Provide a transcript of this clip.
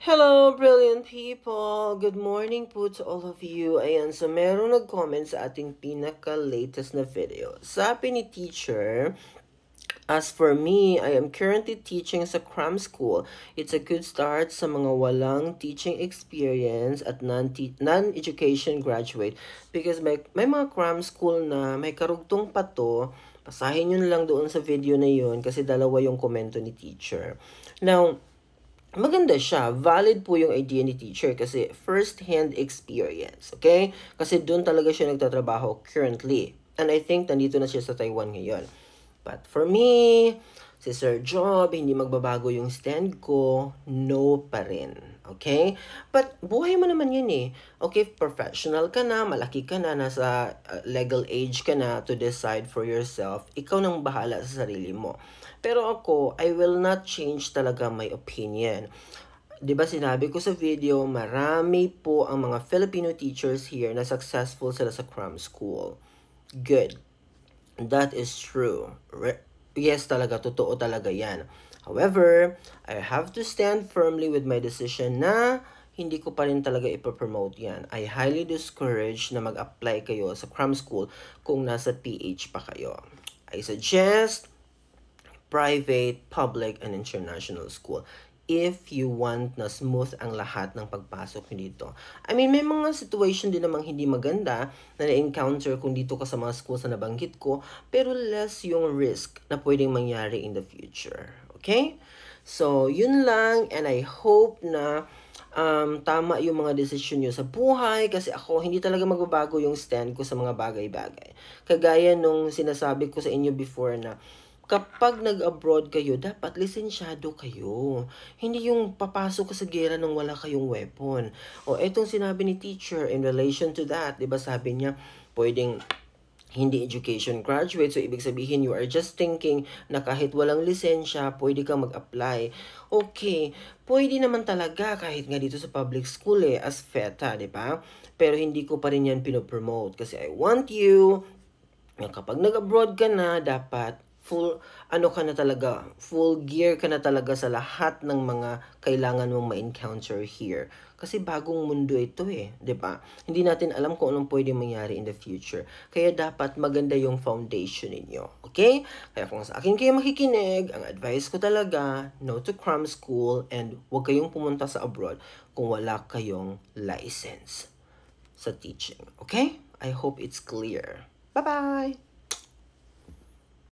Hello, brilliant people! Good morning po to all of you. Ayan, so meron nag-comment sa ating pinaka-latest na video. Sabi ni teacher, as for me, I am currently teaching sa cram school. It's a good start sa mga walang teaching experience at non-education graduate because may mga cram school na may karugtong pa to. Basahin nyo na lang doon sa video na yun kasi dalawa yung komento ni teacher. Now, maganda siya. Valid po yung idea ni teacher kasi first-hand experience. Okay? Kasi doon talaga siya nagtatrabaho currently. And I think nandito na siya sa Taiwan ngayon. But for me, si Sir Job, hindi magbabago yung stand ko, no pa rin. Okay? But buhay mo naman yun eh. Okay, professional ka na, malaki ka na, nasa legal age ka na to decide for yourself. Ikaw nang bahala sa sarili mo. Pero ako, I will not change talaga my opinion. 'Di ba sinabi ko sa video, marami po ang mga Filipino teachers here na successful sila sa cram school. Good. That is true. Yes talaga, totoo talaga yan. However, I have to stand firmly with my decision na hindi ko pa rin talaga ipopromote yan. I highly discourage na mag-apply kayo sa cram school kung nasa PH pa kayo. I suggest private, public, and international school if you want na smooth ang lahat ng pagpasok nyo dito. I mean, may mga situation din namang hindi maganda na na-encounter kung dito ka sa mga schools na nabanggit ko, pero less yung risk na pwedeng mangyari in the future. Okay? So, yun lang, and I hope na tama yung mga decision nyo sa buhay kasi ako hindi talaga magbabago yung stand ko sa mga bagay-bagay. Kagaya nung sinasabi ko sa inyo before na kapag nag-abroad kayo, dapat lisensyado kayo. Hindi yung papasok ka sa gera nang wala kayong weapon. O etong sinabi ni teacher in relation to that, 'di ba sabi niya, pwedeng hindi education graduate. So, ibig sabihin, you are just thinking na kahit walang lisensya, pwede kang mag-apply. Okay, pwede naman talaga kahit nga dito sa public school as FETA, di ba? Pero hindi ko pa rin yan pinopromote kasi I want you na kapag nag-abroad ka na, dapat full ka na talaga, full gear ka na talaga sa lahat ng mga kailangan mong ma-encounter here. Kasi bagong mundo ito 'di ba? Hindi natin alam kung anong pwedeng mangyari in the future. Kaya dapat maganda yung foundation ninyo. Okay? Kaya kung sa akin kayo makikinig, ang advice ko talaga, no to cram school and huwag kayong pumunta sa abroad kung wala kayong license sa teaching. Okay? I hope it's clear. Bye-bye!